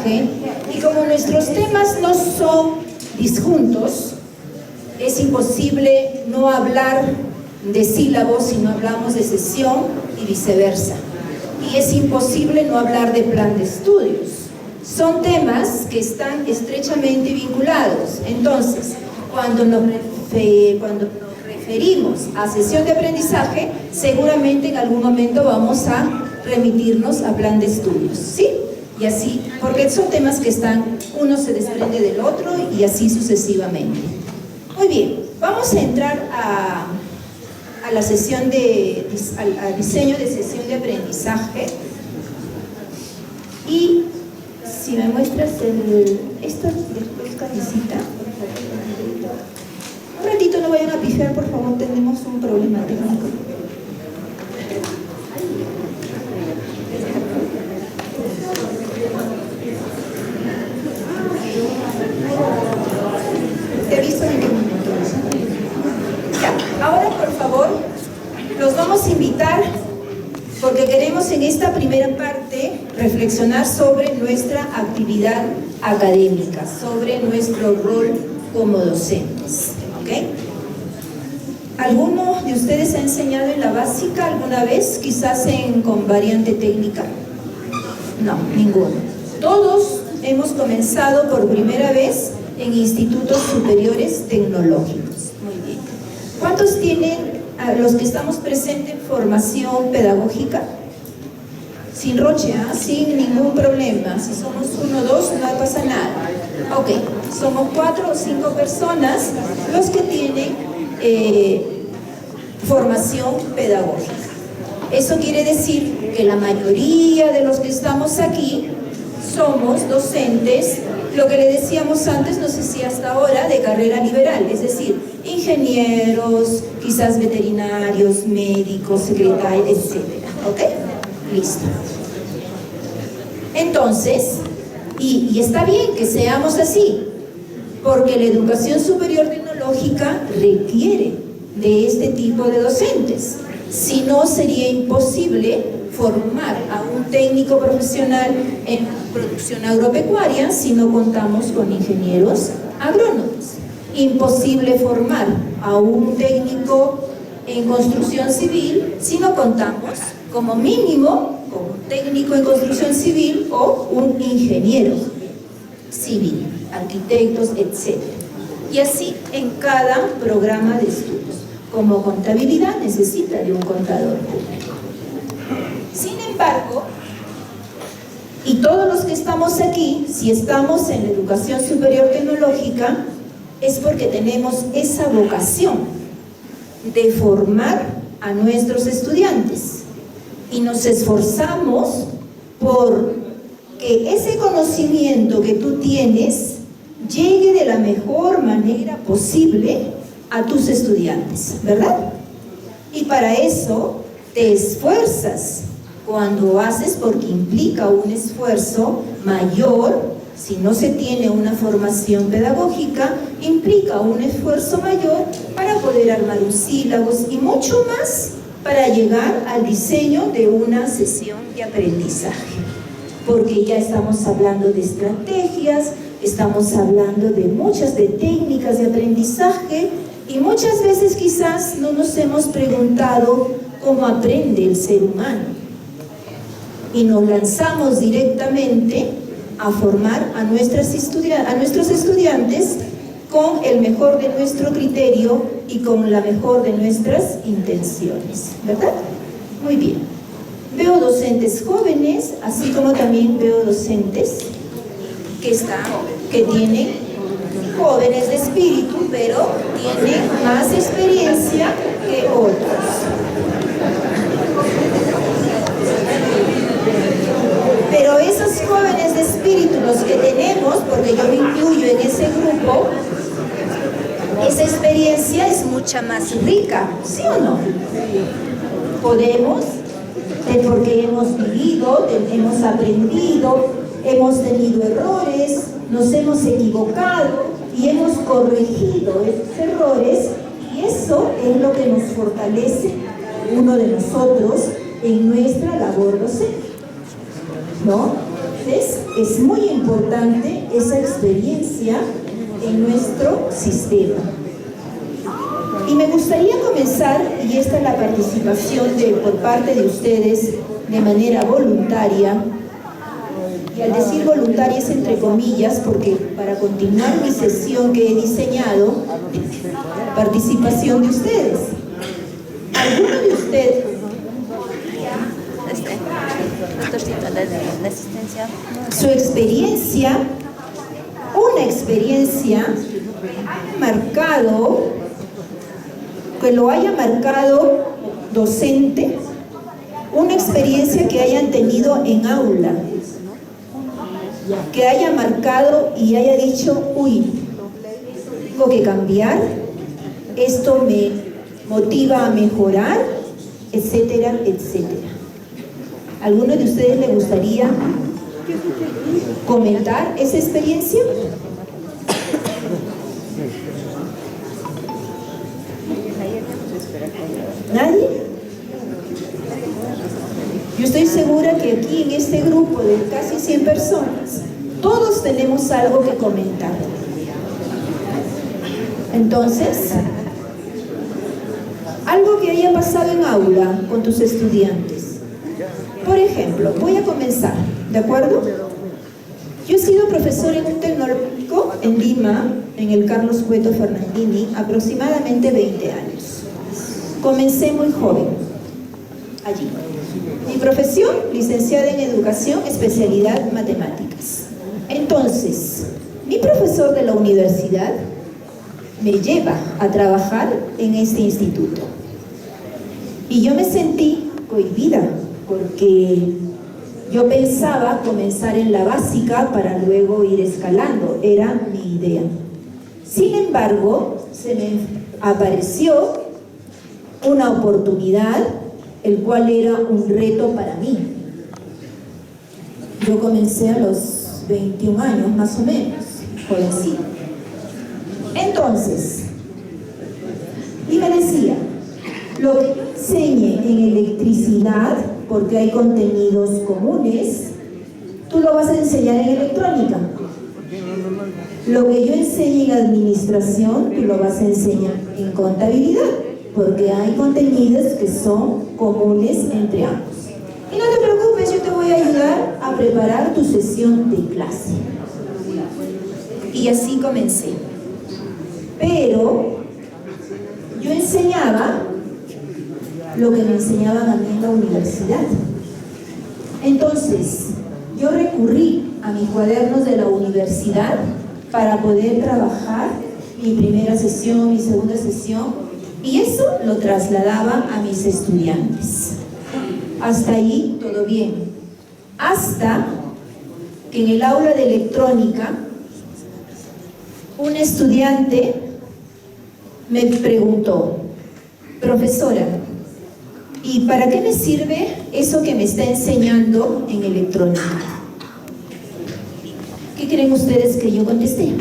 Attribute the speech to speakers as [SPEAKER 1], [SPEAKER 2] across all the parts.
[SPEAKER 1] aprendizaje, y como nuestros temas no son disjuntos, es imposible no hablar de sílabos si no hablamos de sesión y viceversa. Y es imposible no hablar de plan de estudios. Son temas que están estrechamente vinculados. Entonces, cuando nos referimos a sesión de aprendizaje, seguramente en algún momento vamos a remitirnos a plan de estudios, ¿sí? Y así, porque son temas que están, uno se desprende del otro y así sucesivamente. Muy bien, vamos a entrar a la sesión al diseño de sesión de aprendizaje. Y si me muestras esto después, Caricita. Un ratito, no vayan a pifiar, por favor, tenemos un problema técnico. Te aviso en qué momento. Ya, ahora, por favor, los vamos a invitar, porque queremos en esta primera parte reflexionar sobre nuestra actividad académica, sobre nuestro rol como docentes, ¿ok? ¿Alguno de ustedes ha enseñado en la básica alguna vez, quizás con variante técnica? No, ninguno. Todos hemos comenzado por primera vez en institutos superiores tecnológicos. Muy bien. ¿Cuántos tienen, a los que estamos presentes, formación pedagógica? Sin roche, sin ningún problema. Si somos 1 o 2, no pasa nada. Ok, somos 4 o 5 personas los que tienen formación pedagógica. Eso quiere decir que la mayoría de los que estamos aquí somos docentes, lo que le decíamos antes, no sé si hasta ahora, de carrera liberal, es decir, ingenieros, quizás veterinarios, médicos, secretarios, etc. ¿Ok? Listo. Entonces, y está bien que seamos así, porque la educación superior tecnológica requiere de este tipo de docentes. Si no, sería imposible formar a un técnico profesional en producción agropecuaria si no contamos con ingenieros agrónomos. Imposible formar a un técnico en construcción civil si no contamos como mínimo con un técnico en construcción civil o un ingeniero civil, arquitectos, etc. Y así en cada programa de estudios. Como contabilidad necesita de un contador público. Sin embargo, y todos los que estamos aquí, si estamos en la educación superior tecnológica, es porque tenemos esa vocación de formar a nuestros estudiantes y nos esforzamos por que ese conocimiento que tú tienes llegue de la mejor manera posible a tus estudiantes, ¿verdad? Y para eso te esfuerzas cuando haces, porque implica un esfuerzo mayor. Si no se tiene una formación pedagógica, implica un esfuerzo mayor para poder armar un sílabus y mucho más para llegar al diseño de una sesión de aprendizaje. Porque ya estamos hablando de estrategias, estamos hablando de muchas técnicas de aprendizaje y muchas veces quizás no nos hemos preguntado cómo aprende el ser humano. Y nos lanzamos directamente a formar a nuestros estudiantes con el mejor de nuestro criterio y con la mejor de nuestras intenciones, ¿verdad? Muy bien. Veo docentes jóvenes, así como también veo docentes que tienen jóvenes de espíritu, pero tienen más experiencia que otros. Pero esos jóvenes de espíritu, los que tenemos, porque yo me incluyo en ese grupo, esa experiencia es mucha más rica, ¿sí o no? Podemos, porque hemos vivido, hemos aprendido, hemos tenido errores, nos hemos equivocado y hemos corregido esos errores, y eso es lo que nos fortalece uno de nosotros en nuestra labor docente, ¿no? Entonces, es muy importante esa experiencia en nuestro sistema. Y me gustaría comenzar, y esta es la participación por parte de ustedes de manera voluntaria, y al decir voluntaria es entre comillas, porque para continuar mi sesión que he diseñado, participación de ustedes. ¿Alguno de ustedes? Su experiencia, una experiencia marcado, que lo haya marcado docente, una experiencia que hayan tenido en aula, que haya marcado y haya dicho, uy, tengo que cambiar, esto me motiva a mejorar, etcétera, etcétera. ¿Alguno de ustedes le gustaría comentar esa experiencia? ¿Nadie? Yo estoy segura que aquí en este grupo de casi 100 personas, todos tenemos algo que comentar. Entonces, algo que haya pasado en aula con tus estudiantes. Por ejemplo, voy a comenzar, ¿de acuerdo? Yo he sido profesor en un tecnológico en Lima, en el Carlos Cueto Fernandini, aproximadamente 20 años. Comencé muy joven, allí. Mi profesión, licenciada en Educación, especialidad Matemáticas. Entonces, mi profesor de la universidad me lleva a trabajar en este instituto. Y yo me sentí cohibida, porque yo pensaba comenzar en la básica para luego ir escalando, era mi idea. Sin embargo, se me apareció una oportunidad, el cual era un reto para mí. Yo comencé a los 21 años, más o menos, jovencita. Entonces, y me decía, lo que yo enseñe en electricidad, porque hay contenidos comunes, tú lo vas a enseñar en electrónica. Lo que yo enseñe en administración, tú lo vas a enseñar en contabilidad, porque hay contenidos que son comunes entre ambos. Y no te preocupes, yo te voy a ayudar a preparar tu sesión de clase. Y así comencé. Pero yo enseñaba lo que me enseñaban a mí en la universidad. Entonces, yo recurrí a mis cuadernos de la universidad para poder trabajar mi primera sesión, mi segunda sesión, y eso lo trasladaba a mis estudiantes. Hasta ahí todo bien. Hasta que en el aula de electrónica, un estudiante me preguntó, profesora, ¿y para qué me sirve eso que me está enseñando en electrónica? ¿Qué creen ustedes que yo contesté?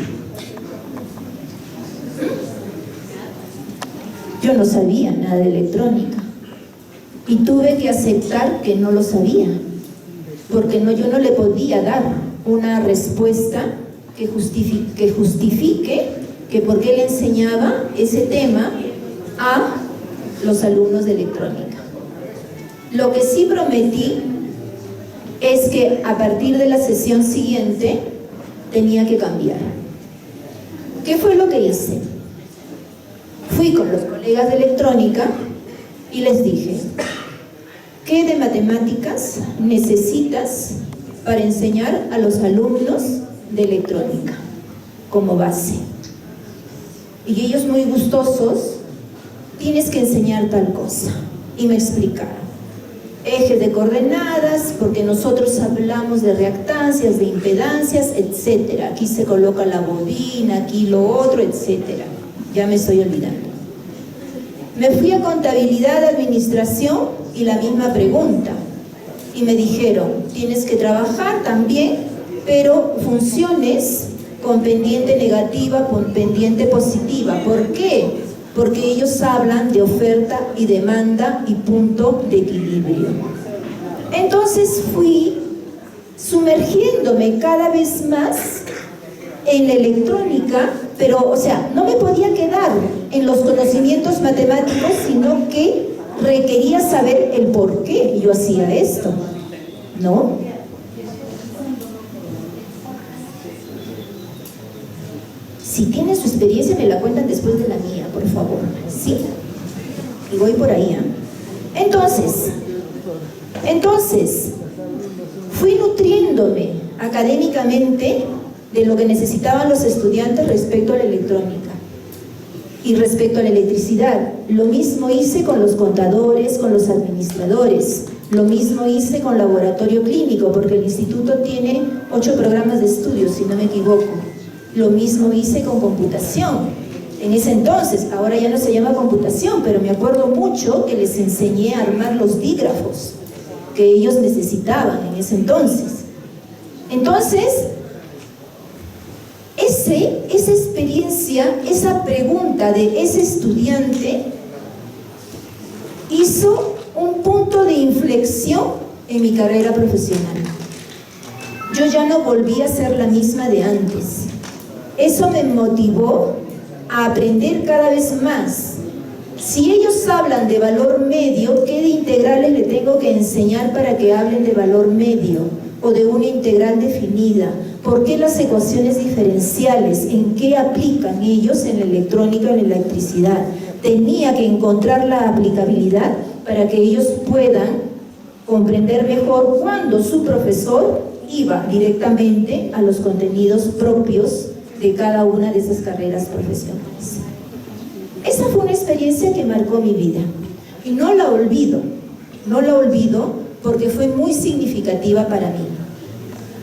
[SPEAKER 1] Yo no sabía nada de electrónica y tuve que aceptar que no lo sabía, porque yo no le podía dar una respuesta que justifique que por qué le enseñaba ese tema a los alumnos de electrónica. Lo que sí prometí es que a partir de la sesión siguiente tenía que cambiar. ¿Qué fue lo que hice? Fui con los colegas de electrónica y les dije, ¿qué de matemáticas necesitas para enseñar a los alumnos de electrónica como base? Y ellos muy gustosos, tienes que enseñar tal cosa. Y me explicaron. Ejes de coordenadas, porque nosotros hablamos de reactancias, de impedancias, etcétera. Aquí se coloca la bobina, aquí lo otro, etcétera. Ya me estoy olvidando. Me fui a contabilidad, administración y la misma pregunta. Y me dijeron, tienes que trabajar también, pero funciones con pendiente negativa, con pendiente positiva. ¿Por qué? Porque ellos hablan de oferta y demanda y punto de equilibrio. Entonces fui sumergiéndome cada vez más en la electrónica, pero, o sea, no me podía quedar en los conocimientos matemáticos, sino que requería saber el por qué yo hacía esto, ¿no? Si tienen su experiencia, me la cuentan después de la mía, por favor. ¿Sí? Y voy por ahí, ¿eh? Entonces, fui nutriéndome académicamente de lo que necesitaban los estudiantes respecto a la electrónica y respecto a la electricidad. Lo mismo hice con los contadores, con los administradores. Lo mismo hice con laboratorio clínico, porque el instituto tiene 8 programas de estudio, si no me equivoco. Lo mismo hice con computación. En ese entonces, ahora ya no se llama computación, pero me acuerdo mucho que les enseñé a armar los dígrafos que ellos necesitaban en ese entonces. Entonces, esa experiencia, esa pregunta de ese estudiante hizo un punto de inflexión en mi carrera profesional. Yo ya no volví a ser la misma de antes. Eso me motivó a aprender cada vez más. Si ellos hablan de valor medio, ¿qué de integrales le tengo que enseñar para que hablen de valor medio o de una integral definida? ¿Por qué las ecuaciones diferenciales? ¿En qué aplican ellos en la electrónica, en la electricidad? Tenía que encontrar la aplicabilidad para que ellos puedan comprender mejor cuando su profesor iba directamente a los contenidos propios de cada una de esas carreras profesionales. Esa fue una experiencia que marcó mi vida y no la olvido porque fue muy significativa para mí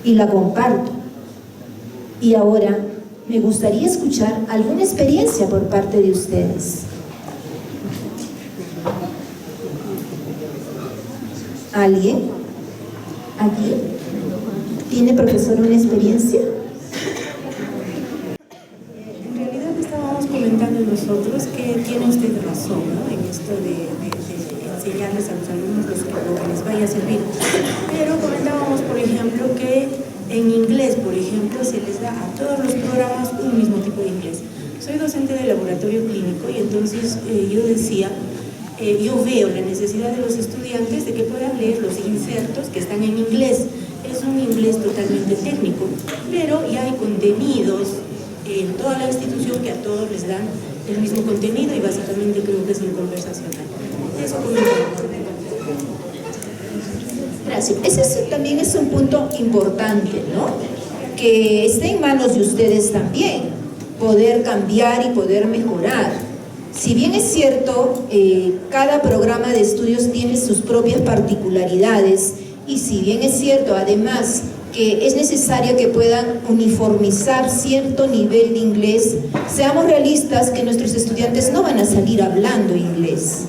[SPEAKER 1] y la comparto. Y ahora me gustaría escuchar alguna experiencia por parte de ustedes. ¿Alguien? ¿Aquí? ¿Tiene, profesor, una experiencia?
[SPEAKER 2] Comentando nosotros que tiene usted razón, ¿no?, en esto de enseñarles a los alumnos lo que les vaya a servir. Pero comentábamos, por ejemplo, que en inglés, por ejemplo, se les da a todos los programas un mismo tipo de inglés. Soy docente de laboratorio clínico y entonces yo decía, yo veo la necesidad de los estudiantes de que puedan leer los insertos que están en inglés. Es un inglés totalmente técnico, pero ya hay contenidos en toda la institución que a todos les dan el mismo contenido y básicamente creo que es el conversacional. Eso
[SPEAKER 1] Gracias. Ese también es un punto importante, ¿no? Que esté en manos de ustedes también, poder cambiar y poder mejorar. Si bien es cierto, cada programa de estudios tiene sus propias particularidades y si bien es cierto, además, que es necesario que puedan uniformizar cierto nivel de inglés, seamos realistas que nuestros estudiantes no van a salir hablando inglés,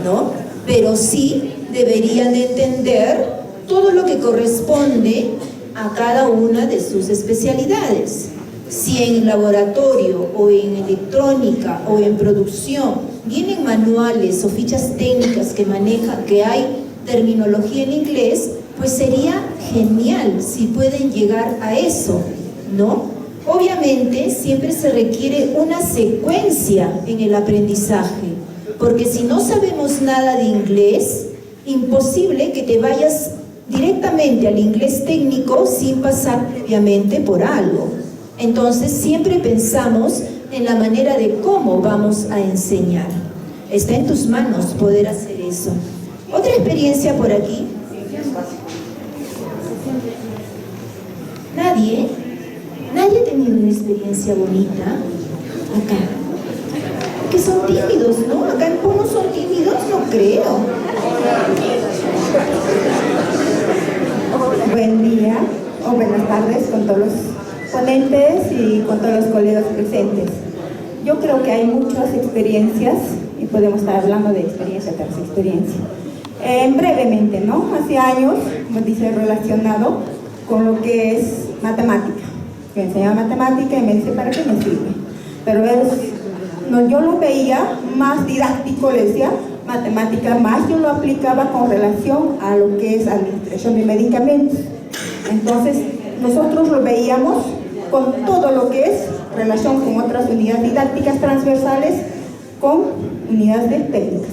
[SPEAKER 1] ¿no? Pero sí deberían de entender todo lo que corresponde a cada una de sus especialidades. Si en laboratorio o en electrónica o en producción vienen manuales o fichas técnicas que manejan, que hay terminología en inglés, pues sería genial si pueden llegar a eso, ¿no? Obviamente siempre se requiere una secuencia en el aprendizaje, porque si no sabemos nada de inglés, imposible que te vayas directamente al inglés técnico sin pasar previamente por algo. Entonces siempre pensamos en la manera de cómo vamos a enseñar. Está en tus manos poder hacer eso. Otra experiencia por aquí. ¿Nadie? ¿Nadie ha tenido una experiencia bonita acá? Que son tímidos, ¿no? Acá en Puno son tímidos, no creo.
[SPEAKER 3] Buen día o buenas tardes con todos los ponentes y con todos los colegas presentes. Yo creo que hay muchas experiencias y podemos estar hablando de experiencia tras experiencia. Brevemente, ¿no? Hace años, como dice, relacionado con lo que es matemática. Me enseñaba matemática y me dice, ¿para qué me sirve? Pero no, yo lo veía más didáctico, le decía, matemática, más yo lo aplicaba con relación a lo que es administración de medicamentos. Entonces, nosotros lo veíamos con todo lo que es relación con otras unidades didácticas transversales, con unidades de técnicas.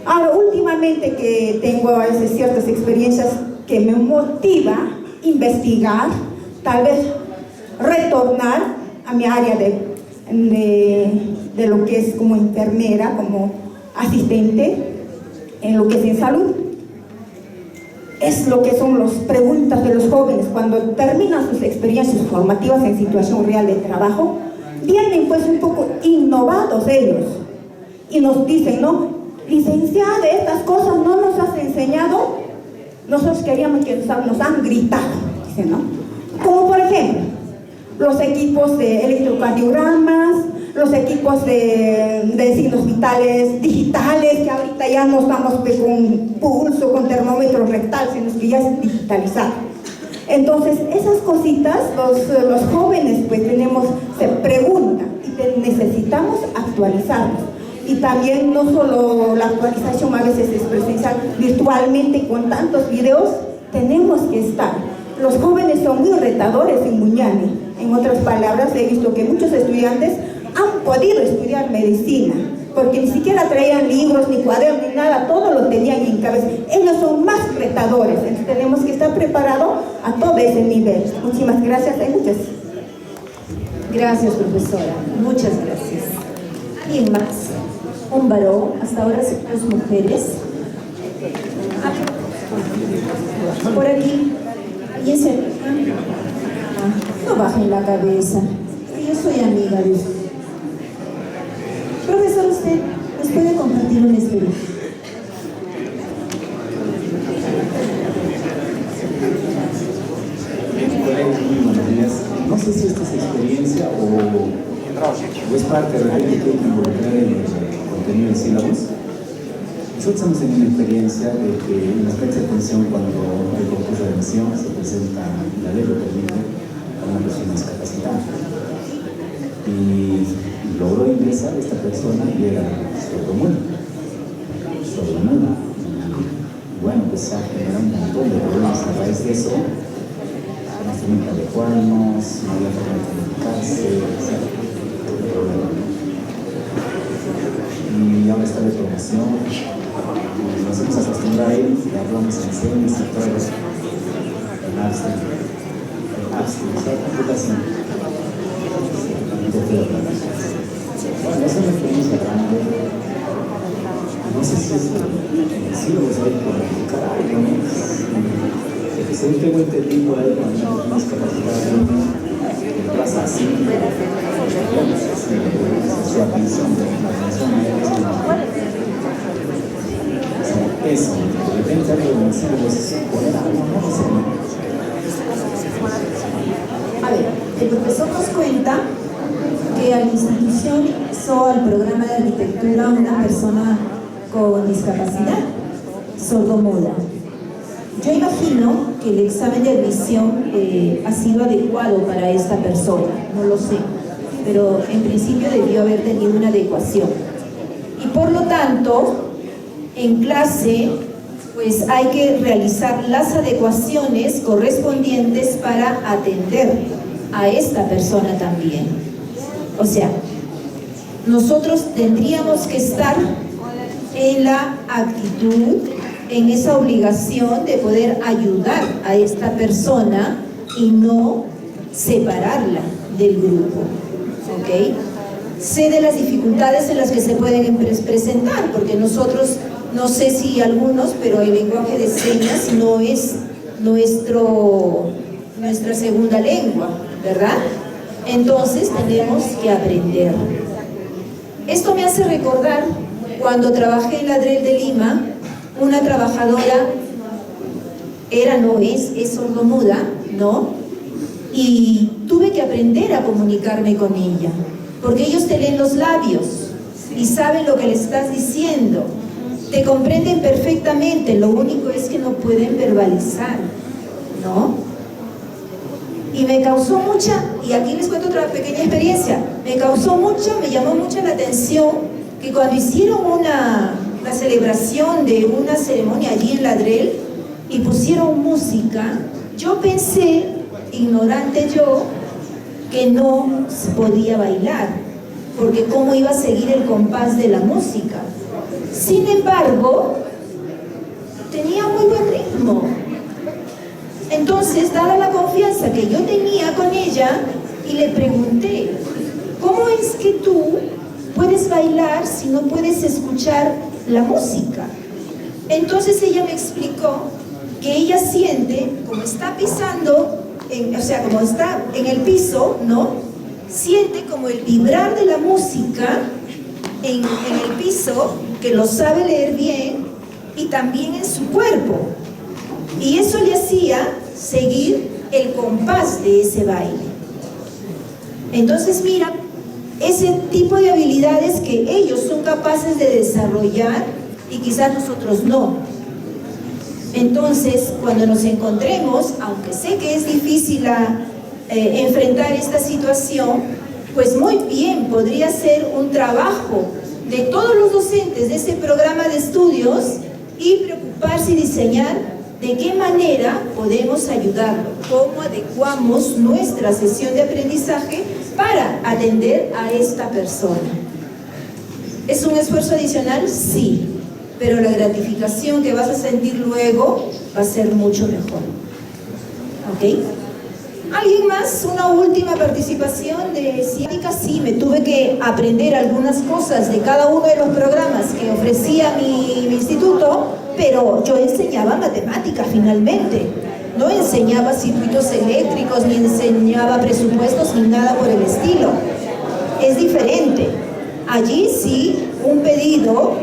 [SPEAKER 3] Ahora, últimamente que tengo a veces ciertas experiencias que me motiva a investigar, tal vez retornar a mi área de lo que es como enfermera, como asistente, en lo que es en salud. Es lo que son las preguntas de los jóvenes cuando terminan sus experiencias formativas en situación real de trabajo. Vienen pues un poco innovados ellos y nos dicen, ¿no? Licenciada, estas cosas no nos has enseñado, nosotros queríamos que nos han gritado, dicen, ¿no? Como por ejemplo, los equipos de electrocardiogramas, los equipos de signos vitales digitales, que ahorita ya no estamos pues, con pulso, con termómetro rectal, sino que ya es digitalizado. Entonces, esas cositas, los jóvenes pues se preguntan y necesitamos actualizarnos. Y también no solo la actualización a veces es presencial, virtualmente con tantos videos tenemos que estar. Los jóvenes son muy retadores en Muñani. En otras palabras, he visto que muchos estudiantes han podido estudiar medicina, porque ni siquiera traían libros, ni cuadernos, ni nada, todo lo tenían en cabeza. Ellos son más retadores, entonces tenemos que estar preparados a todo ese nivel. Muchísimas gracias, hay muchas.
[SPEAKER 1] Gracias, profesora, muchas gracias. ¿Alguien más? Un varón, hasta ahora dos mujeres. Por aquí, ¿alguien se no bajen la cabeza, yo soy amiga de usted. Profesor, usted nos puede compartir una experiencia.
[SPEAKER 4] Muy buenos días. No sé si esta es experiencia o es parte de repente que hay que involucrar en el contenido del sílabus. Nosotros estamos tenido una experiencia de que nos presta atención cuando el concurso de admisión se presenta, la ley lo permite, a una persona discapacitada. Y logró ingresar esta persona y era sordomuda. Bueno, pues se ha generado un montón de problemas a raíz de eso. Instrumentos adecuados, no había forma de comunicarse, etc. Y ahora está de promoción. Nos hemos acostumbrado a él, le hablamos en señas y todo eso. El abstin, la computación. Bueno, es una experiencia grande. No sé si es sí lo voy a planificar algo, ¿no? Según tengo entendido, hay más capacidad de pasa así, su atención, eso, de repente algo de decirles, poner algo, no sé.
[SPEAKER 1] A ver, el profesor nos cuenta que a la institución ingresó al programa de arquitectura una persona con discapacidad, sordomuda. Yo imagino que el examen de admisión ha sido adecuado para esta persona, no lo sé, pero en principio debió haber tenido una adecuación. Y por lo tanto, en clase, pues hay que realizar las adecuaciones correspondientes para atender a esta persona también. O sea, nosotros tendríamos que estar en la actitud, en esa obligación de poder ayudar a esta persona y no separarla del grupo, ¿ok? Sé de las dificultades en las que se pueden presentar, porque nosotros, no sé si algunos, pero el lenguaje de señas no es nuestra segunda lengua, ¿verdad? Entonces tenemos que aprender. Esto me hace recordar cuando trabajé en la DREL de Lima. Una trabajadora es sordomuda, ¿no? Y tuve que aprender a comunicarme con ella, porque ellos te leen los labios y saben lo que le estás diciendo, te comprenden perfectamente, lo único es que no pueden verbalizar, ¿no? Y me causó mucha, y aquí les cuento otra pequeña experiencia, me llamó mucho la atención que cuando hicieron la celebración de una ceremonia allí en la DREL y pusieron música, Yo pensé, ignorante yo, que no podía bailar, porque cómo iba a seguir el compás de la música. Sin embargo, tenía muy buen ritmo. Entonces, dada la confianza que yo tenía con ella, y le pregunté, ¿cómo es que tú puedes bailar si no puedes escuchar la música? Entonces ella me explicó que ella siente, como está pisando, como está en el piso, ¿no? Siente como el vibrar de la música en el piso, que lo sabe leer bien, y también en su cuerpo. Y eso le hacía seguir el compás de ese baile. Entonces, mira, ese tipo de habilidades que ellos son capaces de desarrollar y quizás nosotros no. Entonces, cuando nos encontremos, aunque sé que es difícil enfrentar esta situación, pues muy bien podría ser un trabajo de todos los docentes de ese programa de estudios y preocuparse y diseñar de qué manera podemos ayudarlo, cómo adecuamos nuestra sesión de aprendizaje para atender a esta persona. ¿Es un esfuerzo adicional? Sí, pero la gratificación que vas a sentir luego va a ser mucho mejor. ¿Ok? ¿Alguien más? Una última participación de ciática. Sí, me tuve que aprender algunas cosas de cada uno de los programas que ofrecía mi instituto, pero yo enseñaba matemáticas finalmente. No enseñaba circuitos eléctricos, ni enseñaba presupuestos, ni nada por el estilo. Es diferente. Allí sí, un pedido,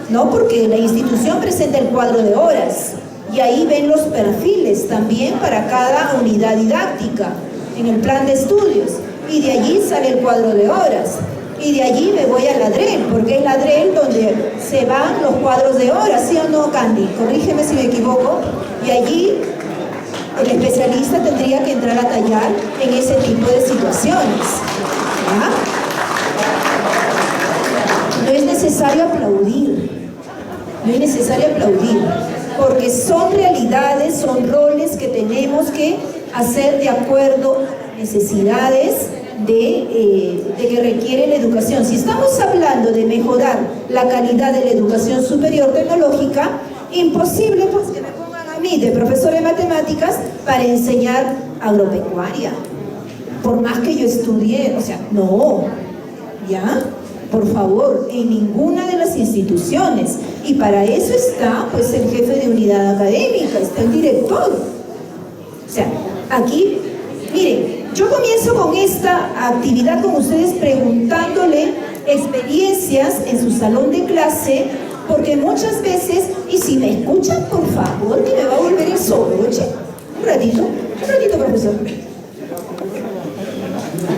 [SPEAKER 1] ¿no? Porque la institución presenta el cuadro de horas. Y ahí ven los perfiles también para cada unidad didáctica en el plan de estudios. Y de allí sale el cuadro de horas. Y de allí me voy al Ladrel, porque es Ladrel donde se van los cuadros de horas, ¿sí o no, Candy? Corrígeme si me equivoco. Y allí el especialista tendría que entrar a tallar en ese tipo de situaciones. ¿Ya? No es necesario aplaudir. No es necesario aplaudir. Porque son realidades, son roles que tenemos que hacer de acuerdo a necesidades de que requiere la educación. Si estamos hablando de mejorar la calidad de la educación superior tecnológica, imposible pues que me pongan a mí de profesor de matemáticas para enseñar agropecuaria. Por más que yo estudie, no, ¿ya? Por favor, en ninguna de las instituciones. Y para eso está pues el jefe de unidad académica, está el director. O sea, aquí, miren, yo comienzo con esta actividad con ustedes preguntándole experiencias en su salón de clase, porque muchas veces, y si me escuchan, por favor, que me va a volver el sordo, oye, un ratito, profesor.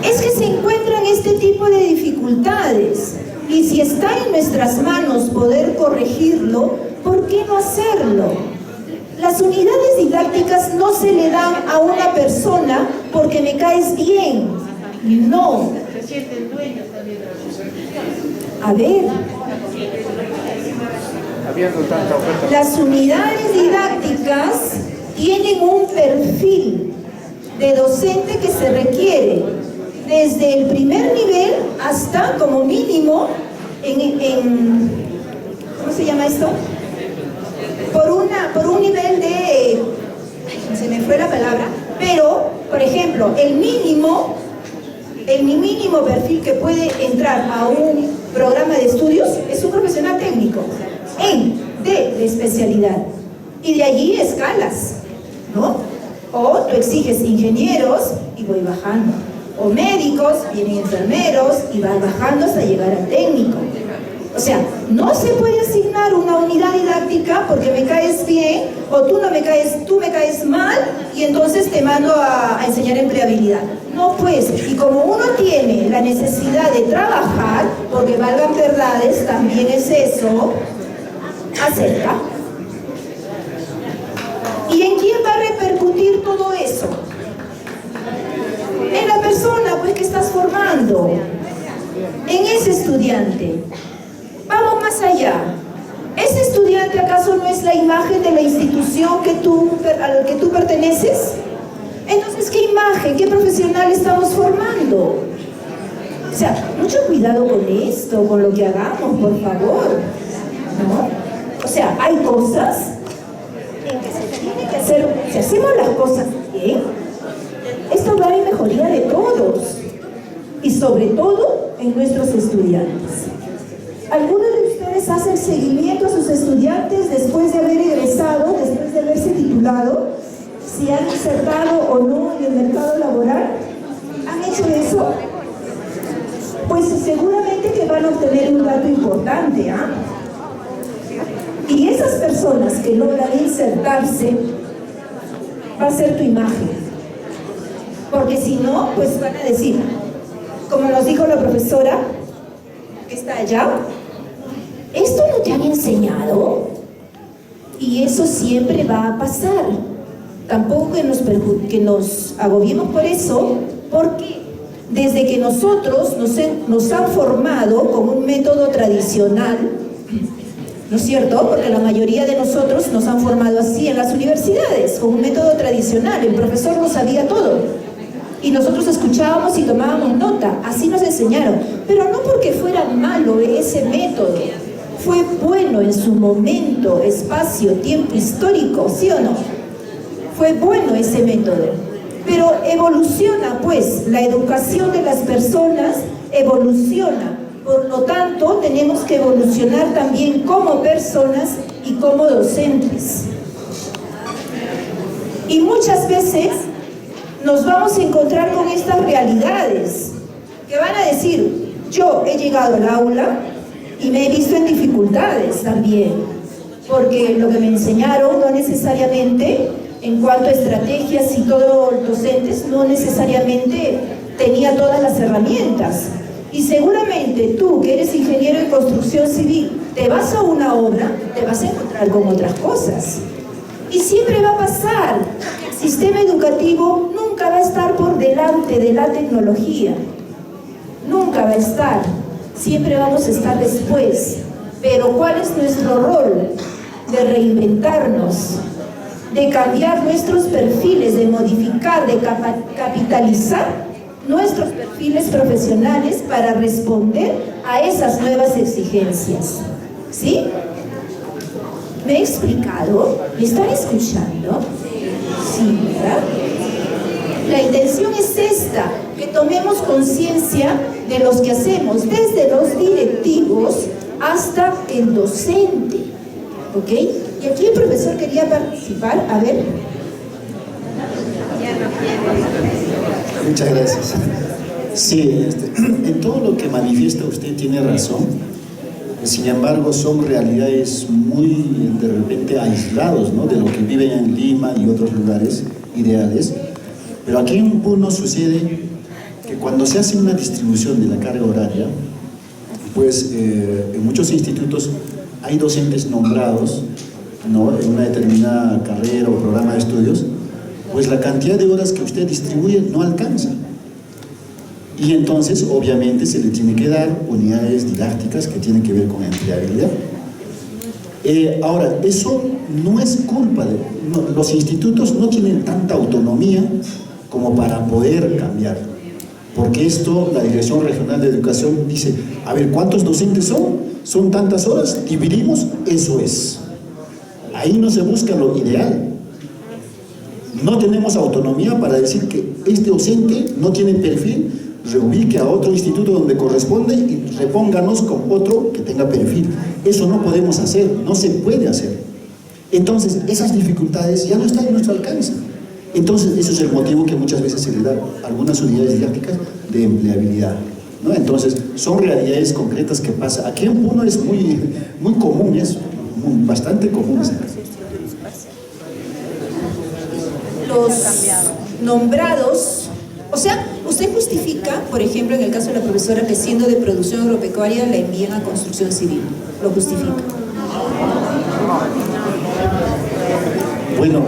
[SPEAKER 1] Es que se encuentran este tipo de dificultades y si está en nuestras manos poder corregirlo, ¿por qué no hacerlo? Las unidades didácticas no se le dan a una persona porque me caes bien, no.
[SPEAKER 5] Se sienten dueños también de la
[SPEAKER 1] A ver,
[SPEAKER 5] habiendo tanta oferta.
[SPEAKER 1] las unidades didácticas tienen un perfil de docente que se requiere desde el primer nivel hasta como mínimo ¿cómo se llama esto? Por un nivel de, se me fue la palabra, pero por ejemplo el mínimo perfil que puede entrar a un programa de estudios es un profesional técnico de especialidad, y de allí escalas, ¿no? O tú exiges ingenieros y voy bajando, o médicos, vienen enfermeros y van bajando hasta llegar al técnico. O sea, no se puede asignar una unidad didáctica porque me caes bien o tú me caes mal y entonces te mando a enseñar empleabilidad. No, pues, y como uno tiene la necesidad de trabajar, porque valgan verdades, también es eso, acerca. ¿Y en quién va a repercutir todo eso? En la persona pues que estás formando, en ese estudiante. Vamos más allá. ¿Ese estudiante acaso no es la imagen de la institución a la que tú perteneces? Entonces, ¿qué imagen, qué profesional estamos formando? O sea, mucho cuidado con esto, con lo que hagamos, por favor, ¿no? O sea, hay cosas en que se tiene que hacer, si hacemos las cosas bien, esto va en mejoría de todos, y sobre todo en nuestros estudiantes. ¿Algunos de ustedes hacen seguimiento a sus estudiantes después de haber egresado, después de haberse titulado? Si han insertado o no en el mercado laboral, ¿han hecho eso? Pues seguramente que van a obtener un dato importante, ¿ah? Y esas personas que logran insertarse, va a ser tu imagen. Porque si no, pues van a decir, como nos dijo la profesora, que está allá, ¿esto no te han enseñado? Y eso siempre va a pasar. Tampoco que nos agobiemos por eso, porque desde que nosotros nos han formado con un método tradicional, ¿no es cierto? Porque la mayoría de nosotros nos han formado así en las universidades, con un método tradicional. El profesor no sabía todo. Y nosotros escuchábamos y tomábamos nota. Así nos enseñaron. Pero no porque fuera malo ese método. Fue bueno en su momento, espacio, tiempo histórico, ¿sí o no? Fue bueno ese método. Pero evoluciona, pues, la educación de las personas evoluciona. Por lo tanto, tenemos que evolucionar también como personas y como docentes. Y muchas veces nos vamos a encontrar con estas realidades que van a decir, yo he llegado al aula y me he visto en dificultades también, porque lo que me enseñaron no necesariamente, en cuanto a estrategias y todo, docentes, no necesariamente tenía todas las herramientas. Y seguramente tú, que eres ingeniero de construcción civil, te vas a una obra, te vas a encontrar con otras cosas. Y siempre va a pasar. El sistema educativo nunca va a estar por delante de la tecnología. Nunca va a estar. Siempre vamos a estar después. Pero ¿cuál es nuestro rol? De reinventarnos, de cambiar nuestros perfiles, de modificar, de capitalizar nuestros perfiles profesionales para responder a esas nuevas exigencias. ¿Sí? ¿Me he explicado? ¿Me están escuchando? Sí, ¿verdad? La intención es esta, que tomemos conciencia de los que hacemos, desde los directivos hasta el docente. ¿Ok? Y aquí el profesor quería participar. A ver.
[SPEAKER 6] Muchas gracias. Sí, en todo lo que manifiesta usted tiene razón. Sin embargo, son realidades muy, de repente, aislados, ¿no?, de lo que viven en Lima y otros lugares ideales. Pero aquí en Puno sucede que cuando se hace una distribución de la carga horaria, pues en muchos institutos hay docentes nombrados, ¿no?, en una determinada carrera o programa de estudios, pues la cantidad de horas que usted distribuye no alcanza. Y entonces, obviamente, se le tiene que dar unidades didácticas que tienen que ver con empleabilidad. Ahora, eso no es culpa de... los institutos no tienen tanta autonomía como para poder cambiar. Porque esto, la Dirección Regional de Educación dice, a ver, ¿cuántos docentes son? Son tantas horas, dividimos, eso es. Ahí no se busca lo ideal. No tenemos autonomía para decir que este docente no tiene perfil, reubique a otro instituto donde corresponde y repónganos con otro que tenga perfil. Eso no podemos hacer, no se puede hacer. Entonces, esas dificultades ya no están en nuestro alcance. Entonces, eso es el motivo que muchas veces se le da a algunas unidades didácticas de empleabilidad, ¿no? Entonces, son realidades concretas que pasan. Aquí en Puno es muy común eso, bastante común eso.
[SPEAKER 1] Los nombrados, o sea, usted justifica, por ejemplo, en el caso de la profesora, que siendo de producción agropecuaria la envían a construcción civil. ¿Lo justifica?
[SPEAKER 6] Bueno,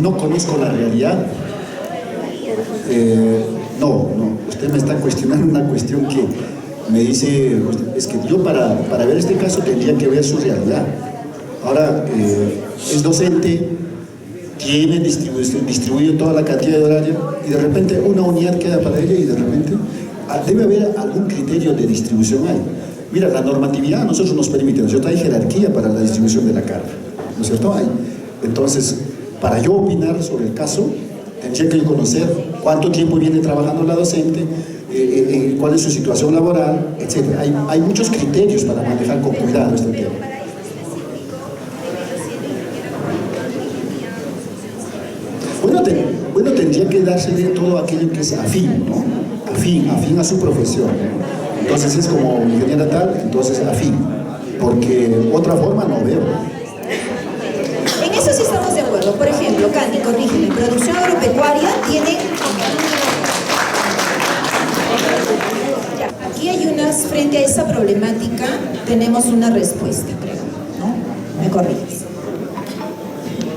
[SPEAKER 6] no conozco la realidad. No, usted me está cuestionando una cuestión me dice, es que yo para ver este caso tendría que ver su realidad. Ahora, es docente, tiene distribuido toda la cantidad de horario y de repente una unidad queda para ella y de repente debe haber algún criterio de distribución ahí. Mira, la normatividad a nosotros nos permite, ¿no es cierto? Hay jerarquía para la distribución de la carga, ¿no es cierto? Entonces, para yo opinar sobre el caso, tendría que conocer cuánto tiempo viene trabajando la docente, cuál es su situación laboral, etc. Hay muchos criterios para manejar con cuidado este tema. Bueno, tendría que darse de todo aquello que es afín, ¿no? Afín a su profesión, ¿no? Entonces es como ingeniera tal, entonces afín, porque otra forma no veo.
[SPEAKER 1] En eso sí estamos de acuerdo. Por ejemplo, Candy, corrígeme, producción agropecuaria tiene... Aquí hay unas, frente a esa problemática, tenemos una respuesta, creo, ¿no? Me corriges.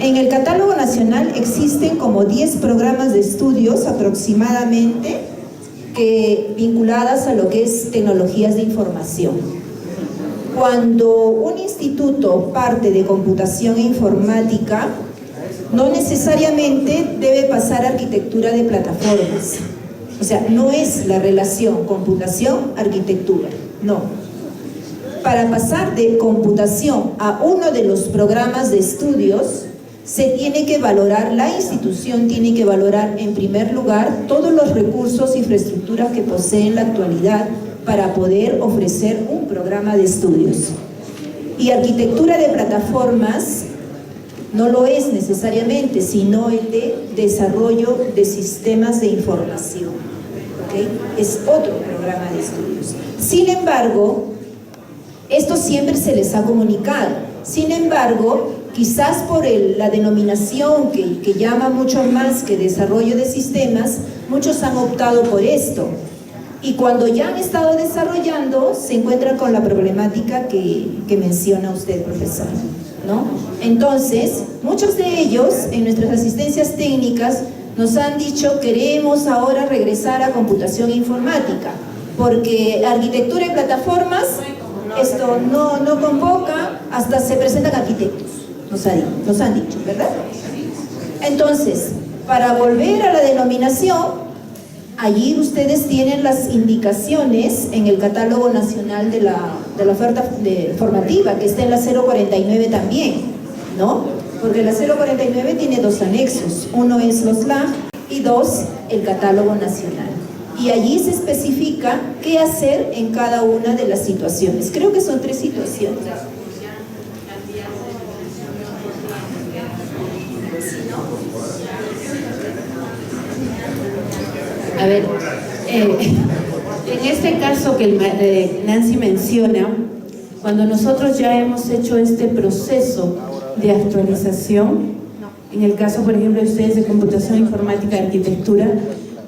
[SPEAKER 1] En el catálogo nacional existen como 10 programas de estudios aproximadamente vinculadas a lo que es tecnologías de información. Cuando un instituto parte de computación e informática, no necesariamente debe pasar a arquitectura de plataformas. O sea, no es la relación computación-arquitectura, no. Para pasar de computación a uno de los programas de estudios, se tiene que valorar, la institución tiene que valorar en primer lugar todos los recursos e infraestructuras que posee en la actualidad para poder ofrecer un programa de estudios. Y arquitectura de plataformas no lo es necesariamente, sino el de desarrollo de sistemas de información. ¿Okay? Es otro programa de estudios. Sin embargo, esto siempre se les ha comunicado. Sin embargo, quizás por la denominación que llama mucho más que desarrollo de sistemas, muchos han optado por esto. Y cuando ya han estado desarrollando, se encuentran con la problemática que menciona usted, profesor, ¿no? Entonces, muchos de ellos, en nuestras asistencias técnicas, nos han dicho, queremos ahora regresar a computación informática, porque arquitectura y plataformas, esto no convoca, hasta se presentan arquitectos, nos han dicho, ¿verdad? Entonces, para volver a la denominación, allí ustedes tienen las indicaciones en el catálogo nacional de la oferta formativa, que está en la 049 también, ¿no? Porque la 049 tiene 2 anexos, uno es los LAG y 2 el catálogo nacional. Y allí se especifica qué hacer en cada una de las situaciones. Creo que son 3 situaciones.
[SPEAKER 2] A ver, en este caso que Nancy menciona, cuando nosotros ya hemos hecho este proceso de actualización, en el caso, por ejemplo, de ustedes de computación informática y arquitectura,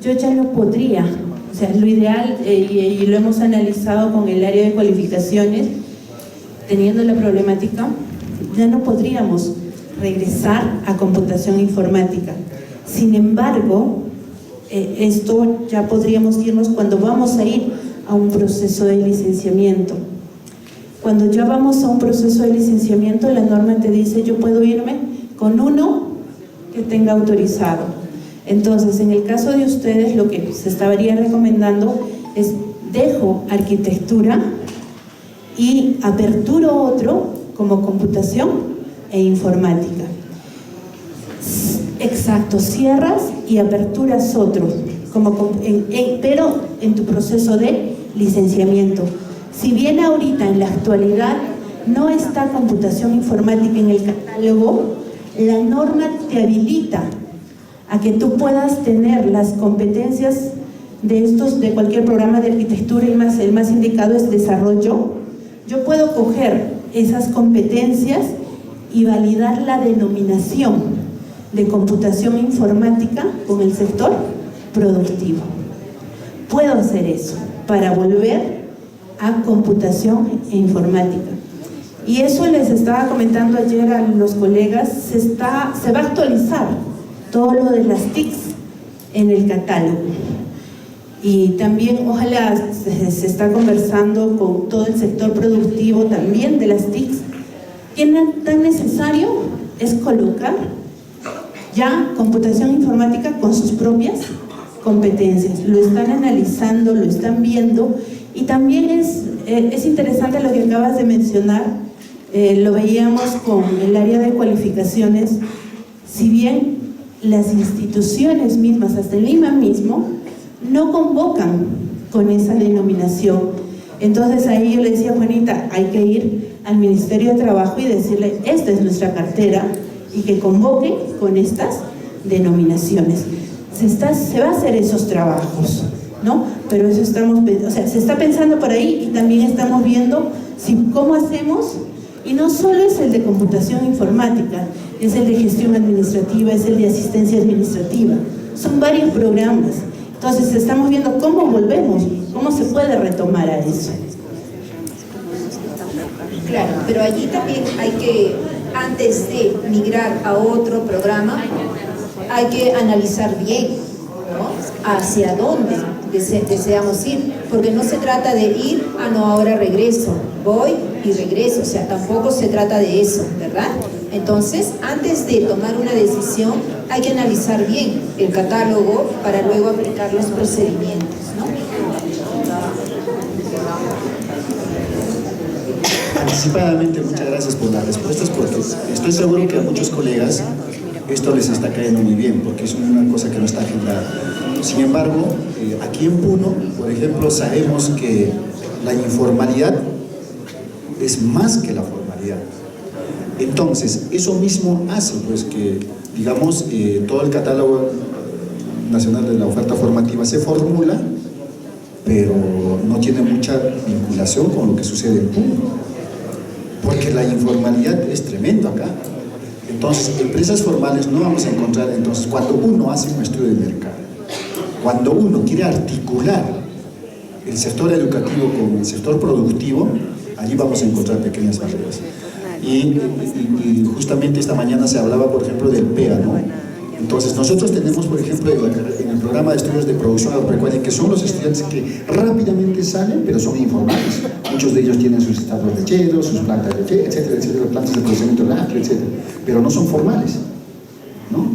[SPEAKER 2] yo ya no podría, o sea, lo ideal, y lo hemos analizado con el área de cualificaciones, teniendo la problemática, ya no podríamos regresar a computación informática. Sin embargo, esto ya podríamos irnos cuando vamos a ir a un proceso de licenciamiento. Cuando ya vamos a un proceso de licenciamiento, la norma te dice, yo puedo irme con uno que tenga autorizado. Entonces, en el caso de ustedes, lo que se estaría recomendando es, dejo arquitectura y aperturo otro como computación e informática. Exacto, cierras y aperturas otro, pero en tu proceso de licenciamiento. Si bien ahorita en la actualidad no está computación informática en el catálogo, la norma te habilita a que tú puedas tener las competencias de cualquier programa de arquitectura, y el más indicado es desarrollo. Yo puedo coger esas competencias y validar la denominación de computación informática con el sector productivo. Puedo hacer eso para volver a computación e informática. Y eso les estaba comentando ayer a los colegas, se va a actualizar todo lo de las TICs en el catálogo. Y también ojalá se está conversando con todo el sector productivo también de las TICs, que tan necesario es colocar ya computación informática con sus propias competencias. Lo están analizando, lo están viendo, y también es interesante lo que acabas de mencionar. Lo veíamos con el área de cualificaciones. Si bien las instituciones mismas, hasta en Lima mismo, no convocan con esa denominación, entonces ahí yo le decía a Juanita, hay que ir al Ministerio de Trabajo y decirle, esta es nuestra cartera, y que convoquen con estas denominaciones. Se va a hacer esos trabajos, ¿no? Pero eso se está pensando por ahí, y también estamos viendo cómo hacemos. Y no solo es el de computación informática, es el de gestión administrativa, es el de asistencia administrativa. Son varios programas. Entonces estamos viendo cómo volvemos, cómo se puede retomar a eso.
[SPEAKER 1] Claro, pero allí también hay que, antes de migrar a otro programa, hay que analizar bien, ¿no?, hacia dónde deseamos ir, porque no se trata de ir, no, ahora regreso, voy y regreso, o sea, tampoco se trata de eso, ¿verdad? Entonces, antes de tomar una decisión, hay que analizar bien el catálogo para luego aplicar los procedimientos, ¿no?
[SPEAKER 6] Anticipadamente, muchas gracias por las respuestas, porque estoy seguro que a muchos colegas esto les está cayendo muy bien, porque es una cosa que no está agendada. Sin embargo, aquí en Puno, por ejemplo, sabemos que la informalidad es más que la formalidad. Entonces, eso mismo hace pues que, digamos, todo el catálogo nacional de la oferta formativa se formula, pero no tiene mucha vinculación con lo que sucede en Puno, porque la informalidad es tremendo acá. Entonces, empresas formales no vamos a encontrar. Entonces, cuando uno hace un estudio de mercado, cuando uno quiere articular el sector educativo con el sector productivo, allí vamos a encontrar pequeñas barreras. Y justamente esta mañana se hablaba, por ejemplo, del PEA, ¿no? Entonces, nosotros tenemos, por ejemplo, en el programa de estudios de producción agropecuaria, que son los estudiantes que rápidamente salen, pero son informales. Muchos de ellos tienen sus estados lecheros, sus plantas de leche, etcétera, etcétera, plantas de procesamiento lácteo, etcétera, pero no son formales, ¿no?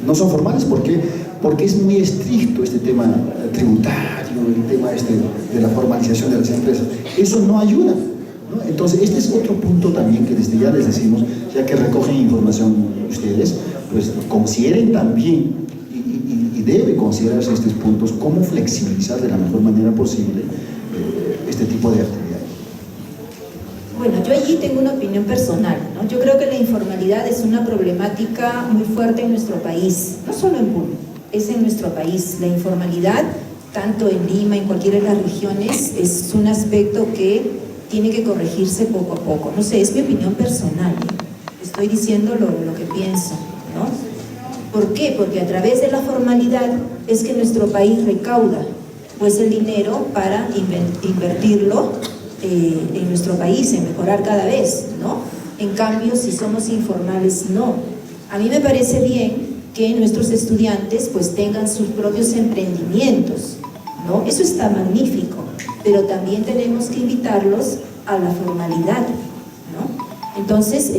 [SPEAKER 6] No son formales porque es muy estricto este tema tributario, el tema de la formalización de las empresas. Eso no ayuda, ¿no? Entonces, este es otro punto también que desde ya les decimos, ya que recogen información ustedes, pues consideren también, y debe considerarse estos puntos, cómo flexibilizar de la mejor manera posible este tipo de actividades.
[SPEAKER 1] Bueno, yo allí tengo una opinión personal, ¿no? Yo creo que la informalidad es una problemática muy fuerte en nuestro país, no solo en Puno, es en nuestro país. La informalidad, tanto en Lima, en cualquiera de las regiones, es un aspecto que tiene que corregirse poco a poco. No sé, es mi opinión personal, estoy diciendo lo que pienso, ¿no? ¿Por qué? Porque a través de la formalidad es que nuestro país recauda pues el dinero para invertirlo en nuestro país, en mejorar cada vez, ¿no? En cambio, si somos informales, no. A mí me parece bien que nuestros estudiantes pues tengan sus propios emprendimientos, ¿no? Eso está magnífico, pero también tenemos que invitarlos a la formalidad, ¿no? Entonces,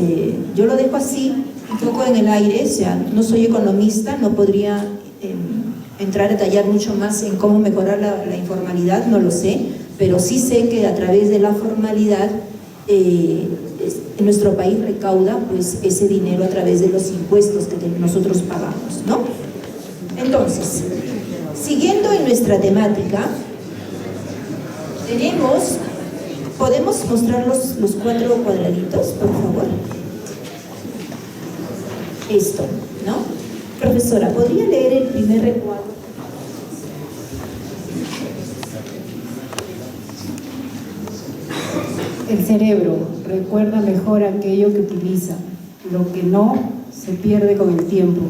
[SPEAKER 1] yo lo dejo así, un poco en el aire. O sea, no soy economista, no podría entrar a detallar mucho más en cómo mejorar la informalidad, no lo sé, pero sí sé que a través de la formalidad nuestro país recauda pues ese dinero a través de los impuestos que nosotros pagamos, ¿no? Entonces, siguiendo en nuestra temática, ¿podemos mostrar los 4 cuadraditos, por favor? Esto, ¿no? Profesora, ¿podría leer el primer recuadro?
[SPEAKER 7] El cerebro recuerda mejor aquello que utiliza, lo que no se pierde con el tiempo.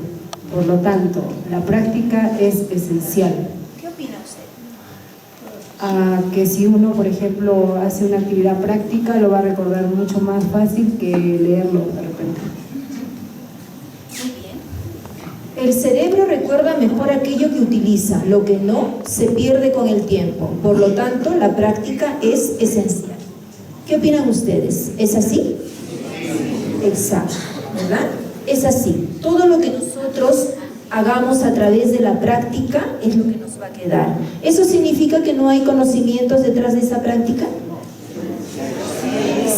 [SPEAKER 7] Por lo tanto, la práctica es esencial.
[SPEAKER 1] ¿Qué opina usted?
[SPEAKER 7] Que si uno, por ejemplo, hace una actividad práctica, lo va a recordar mucho más fácil que leerlo de repente.
[SPEAKER 1] Muy bien. El cerebro recuerda recuerda mejor aquello que utiliza, lo que no se pierde con el tiempo. Por lo tanto, la práctica es esencial. ¿Qué opinan ustedes? ¿Es así? Exacto, ¿verdad? Es así. Todo lo que nosotros hagamos a través de la práctica es lo que nos va a quedar. ¿Eso significa que no hay conocimientos detrás de esa práctica?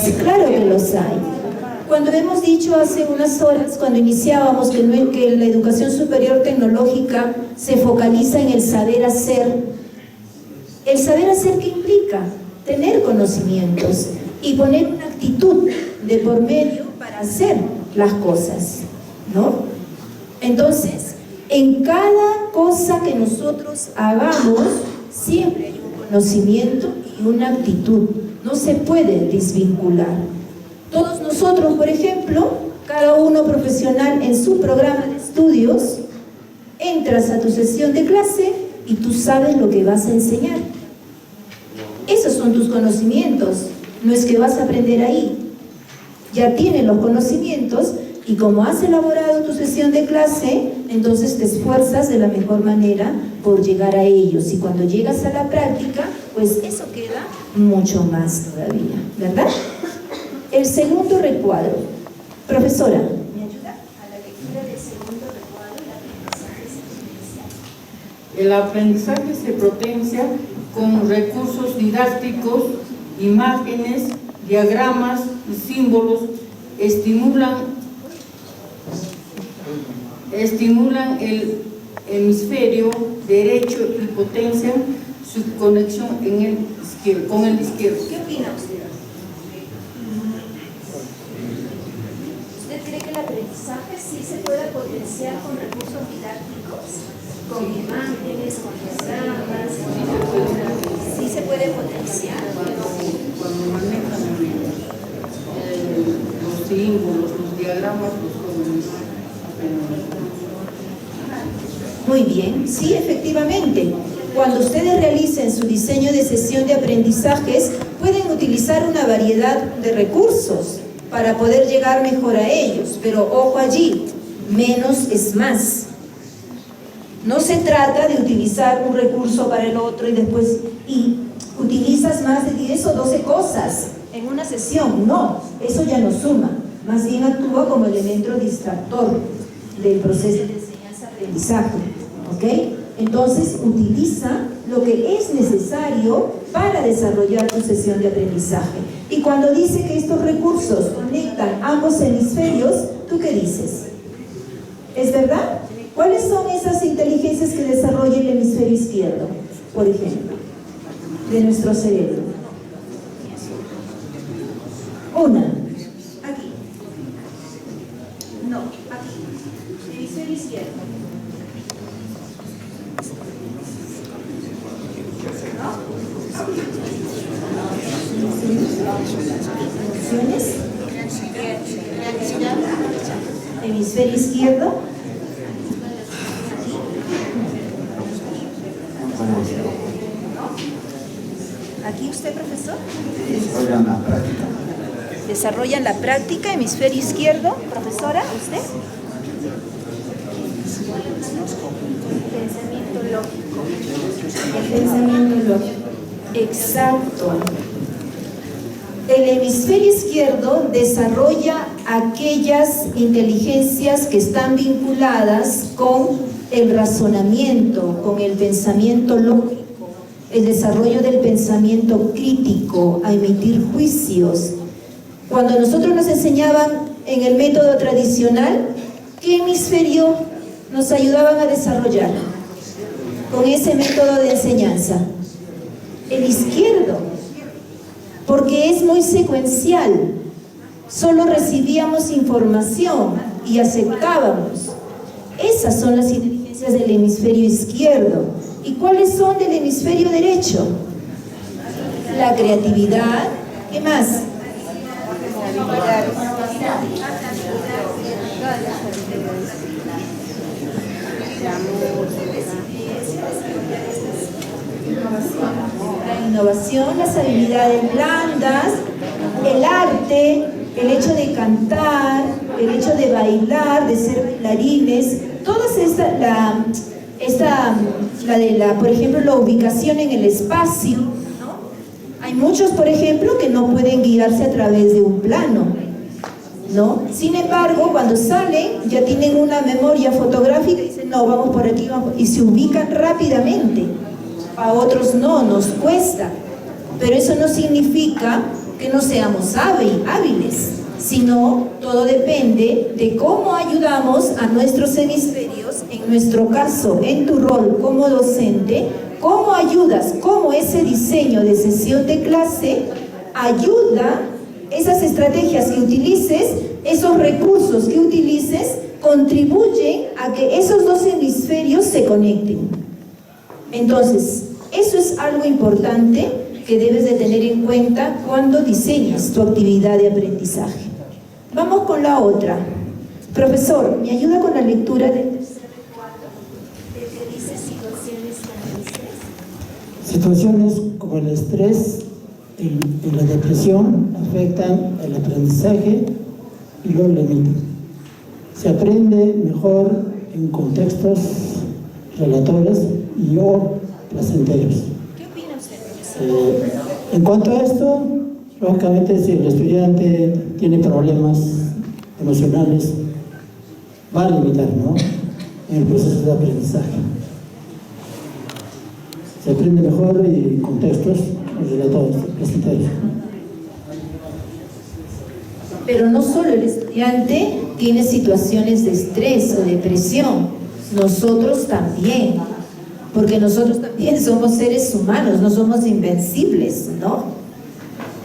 [SPEAKER 1] Sí, claro que los hay. Cuando hemos dicho hace unas horas, cuando iniciábamos, que la educación superior tecnológica se focaliza en el saber hacer, ¿el saber hacer qué implica? Tener conocimientos y poner una actitud de por medio para hacer las cosas, ¿no? Entonces, en cada cosa que nosotros hagamos, siempre hay un conocimiento y una actitud. No se puede desvincular. Todos nosotros, por ejemplo, cada uno profesional en su programa de estudios, entras a tu sesión de clase y tú sabes lo que vas a enseñar. Esos son tus conocimientos, no es que vas a aprender ahí. Ya tienes los conocimientos y como has elaborado tu sesión de clase, entonces te esfuerzas de la mejor manera por llegar a ellos. Y cuando llegas a la práctica, pues eso queda mucho más todavía, ¿verdad? El segundo recuadro. Profesora, ¿me ayuda a la lectura del segundo recuadro?
[SPEAKER 5] El aprendizaje se potencia con recursos didácticos, imágenes, diagramas y símbolos, estimulan el hemisferio derecho y potencian su conexión con el izquierdo.
[SPEAKER 1] ¿Qué opina usted? ¿Usted cree que el aprendizaje sí se puede potenciar con recursos didácticos? Con imágenes, con diagramas, sí se puede potenciar.
[SPEAKER 5] Cuando manejan los símbolos, los diagramas, los jóvenes.
[SPEAKER 1] Muy bien, sí, efectivamente. Cuando ustedes realicen su diseño de sesión de aprendizajes, pueden utilizar una variedad de recursos para poder llegar mejor a ellos. Pero ojo allí, menos es más. No se trata de utilizar un recurso para el otro y después utilizas más de 10 o 12 cosas en una sesión. No, eso ya no suma. Más bien actúa como elemento distractor del proceso de enseñanza-aprendizaje. ¿Ok? Entonces, utiliza lo que es necesario para desarrollar tu sesión de aprendizaje. Y cuando dice que estos recursos conectan ambos hemisferios, ¿tú qué dices? ¿Es verdad? ¿Cuáles son esas inteligencias que desarrolla el hemisferio izquierdo, por ejemplo, de nuestro cerebro? Una. Aquí. No, aquí. Hemisferio izquierdo. ¿Emociones? Hemisferio izquierdo. ¿Aquí usted, profesor?
[SPEAKER 4] Desarrollan la práctica.
[SPEAKER 1] ¿Desarrollan la práctica, hemisferio izquierdo? ¿Profesora, usted? Pensamiento lógico. El pensamiento lógico. Exacto. El hemisferio izquierdo desarrolla aquellas inteligencias que están vinculadas con el razonamiento, con el pensamiento lógico, el desarrollo del pensamiento crítico, a emitir juicios. Cuando nosotros nos enseñaban en el método tradicional, ¿qué hemisferio nos ayudaban a desarrollar con ese método de enseñanza? El izquierdo, porque es muy secuencial. Solo recibíamos información y aceptábamos. Esas son las inteligencias del hemisferio izquierdo. ¿Y cuáles son del hemisferio derecho? La creatividad. ¿Qué más? La innovación, las habilidades blandas, el arte, el hecho de cantar, el hecho de bailar, de ser bailarines, todas por ejemplo, la ubicación en el espacio, ¿no? Hay muchos, por ejemplo, que no pueden guiarse a través de un plano, ¿no? Sin embargo, cuando salen, ya tienen una memoria fotográfica y dicen, no, vamos por aquí, vamos, y se ubican rápidamente. A otros no, nos cuesta. Pero eso no significa que no seamos hábiles, sino todo depende de cómo ayudamos a nuestros hemisferios, en nuestro caso, en tu rol como docente, cómo ayudas, cómo ese diseño de sesión de clase ayuda, esas estrategias que utilices, esos recursos que utilices, contribuyen a que esos dos hemisferios se conecten. Entonces, eso es algo importante que debes de tener en cuenta cuando diseñas tu actividad de aprendizaje. Vamos con la otra. Profesor, ¿me ayuda con la lectura del tercer recuadro? ¿De qué dice situaciones como el estrés?
[SPEAKER 8] Situaciones como el estrés y la depresión afectan el aprendizaje y lo limitan. Se aprende mejor en contextos relatores y o placenteros.
[SPEAKER 1] ¿Qué opina usted?
[SPEAKER 8] En cuanto a esto, lógicamente si el estudiante tiene problemas emocionales, va a limitar, ¿no?, en el proceso de aprendizaje. Se aprende mejor en contextos relatores, placenteros.
[SPEAKER 1] Pero no solo el estudiante tiene situaciones de estrés o depresión, nosotros también, porque nosotros también somos seres humanos, no somos invencibles, ¿no?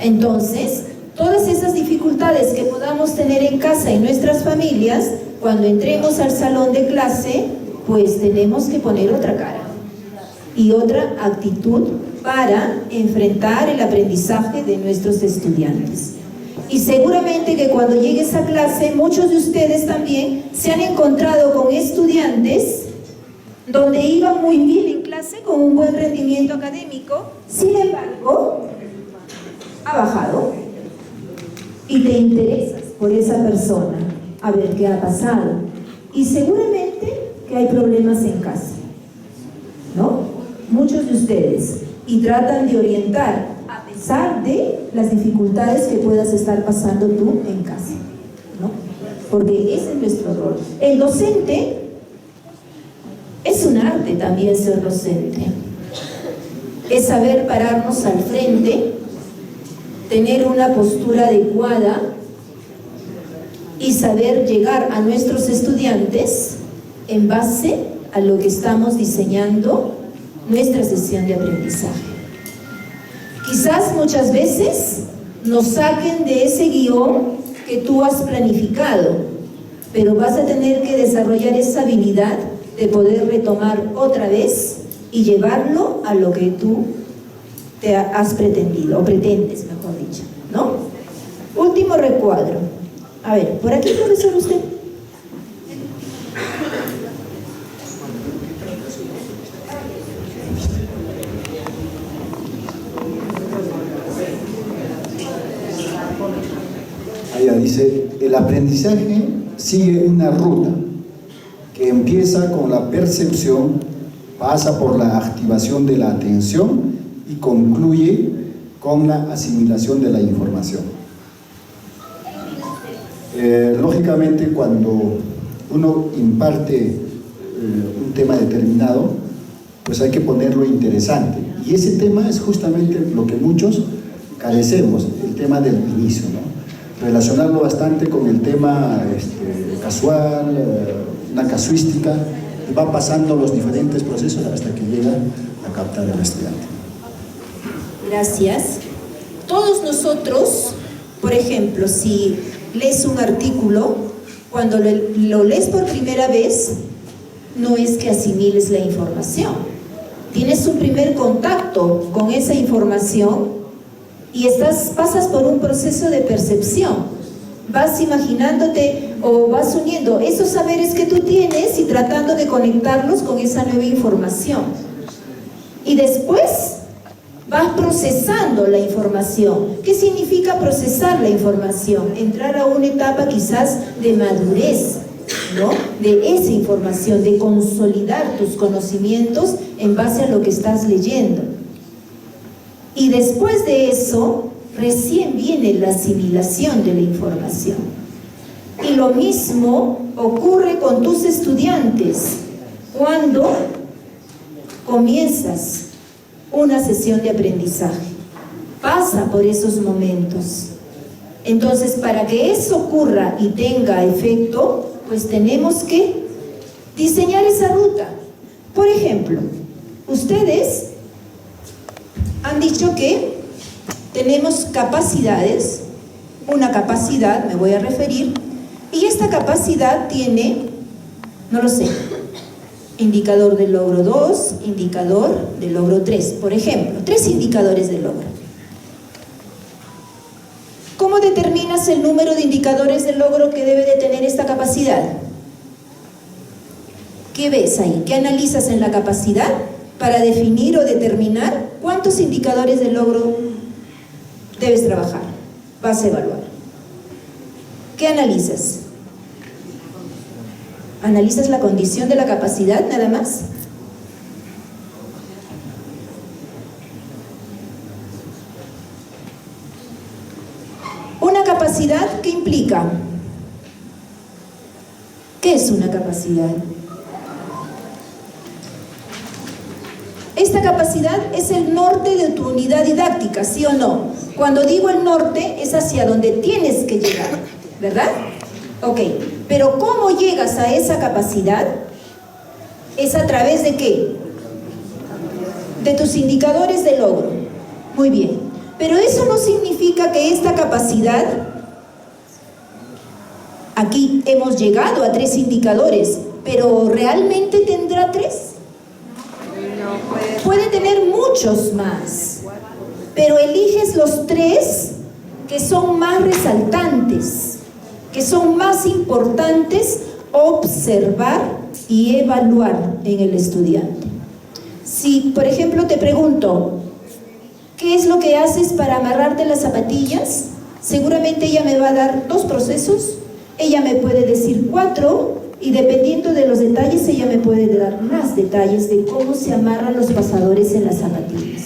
[SPEAKER 1] Entonces, todas esas dificultades que podamos tener en casa y en nuestras familias, cuando entremos al salón de clase, pues tenemos que poner otra cara y otra actitud para enfrentar el aprendizaje de nuestros estudiantes. Y seguramente que cuando llegue esa clase, muchos de ustedes también se han encontrado con estudiantes donde iban muy bien en clase, con un buen rendimiento académico, sin embargo, ha bajado y te interesas por esa persona, a ver qué ha pasado. Y seguramente que hay problemas en casa, ¿no? Muchos de ustedes, y tratan de orientar a pesar de las dificultades que puedas estar pasando tú en casa, ¿no? Porque ese es nuestro rol. El docente es un arte también ser docente. Es saber pararnos al frente, tener una postura adecuada y saber llegar a nuestros estudiantes en base a lo que estamos diseñando nuestra sesión de aprendizaje. Quizás muchas veces nos saquen de ese guión que tú has planificado, pero vas a tener que desarrollar esa habilidad de poder retomar otra vez y llevarlo a lo que tú te has pretendido, o pretendes, mejor dicho, ¿no? Último recuadro. A ver, por aquí, profesor, usted.
[SPEAKER 6] Allá dice, el aprendizaje sigue una ruta que empieza con la percepción, pasa por la activación de la atención y concluye con la asimilación de la información. Lógicamente, cuando uno imparte un tema determinado, pues hay que ponerlo interesante. Y ese tema es justamente lo que muchos carecemos, el tema del inicio, ¿no? Relacionarlo bastante con el tema casual, una casuística, y va pasando los diferentes procesos hasta que llega a captar al estudiante.
[SPEAKER 1] Gracias. Todos nosotros, por ejemplo, si lees un artículo, cuando lo lees por primera vez, no es que asimiles la información. Tienes un primer contacto con esa información y pasas por un proceso de percepción. Vas imaginándote o vas uniendo esos saberes que tú tienes y tratando de conectarlos con esa nueva información. Y después vas procesando la información. ¿Qué significa procesar la información? Entrar a una etapa quizás de madurez, ¿no?, de esa información, de consolidar tus conocimientos en base a lo que estás leyendo. Y después de eso, recién viene la asimilación de la información. Y lo mismo ocurre con tus estudiantes cuando comienzas una sesión de aprendizaje. Pasa por esos momentos. Entonces, para que eso ocurra y tenga efecto, pues tenemos que diseñar esa ruta. Por ejemplo, ustedes han dicho que tenemos capacidades, una capacidad, me voy a referir, y esta capacidad tiene, no lo sé, indicador de logro 2, indicador de logro 3, por ejemplo, 3 indicadores de logro. ¿Cómo determinas el número de indicadores de logro que debe de tener esta capacidad? ¿Qué ves ahí? ¿Qué analizas en la capacidad para definir o determinar cuántos indicadores de logro debes trabajar, vas a evaluar? ¿Qué analizas? ¿Analizas la condición de la capacidad nada más? Una capacidad, ¿qué implica? ¿Qué es una capacidad? Esta capacidad es el norte de tu unidad didáctica, ¿sí o no? Cuando digo el norte, es hacia donde tienes que llegar, ¿verdad? Ok, pero ¿cómo llegas a esa capacidad? ¿Es a través de qué? De tus indicadores de logro. Muy bien, pero eso no significa que esta capacidad, aquí hemos llegado a 3 indicadores, pero ¿realmente tendrá 3? Puede tener muchos más, pero eliges los 3 que son más resaltantes, que son más importantes observar y evaluar en el estudiante. Si, por ejemplo, te pregunto, ¿qué es lo que haces para amarrarte las zapatillas? Seguramente ella me va a dar 2 procesos, ella me puede decir 4, y dependiendo de los detalles, ella me puede dar más detalles de cómo se amarran los pasadores en las zapatillas.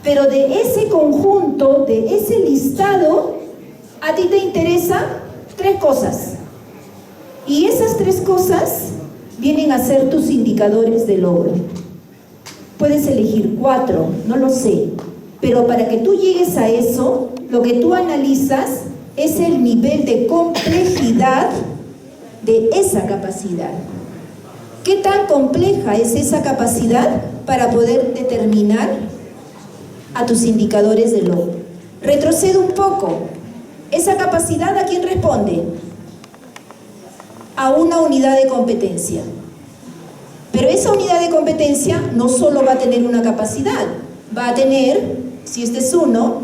[SPEAKER 1] Pero de ese conjunto, de ese listado, a ti te interesa 3 cosas. Y esas 3 cosas vienen a ser tus indicadores de logro. Puedes elegir 4, no lo sé. Pero para que tú llegues a eso, lo que tú analizas es el nivel de complejidad de esa capacidad. ¿Qué tan compleja es esa capacidad para poder determinar a tus indicadores de logro? Retrocedo un poco. ¿Esa capacidad a quién responde? A una unidad de competencia. Pero esa unidad de competencia no solo va a tener una capacidad, va a tener, si este es 1,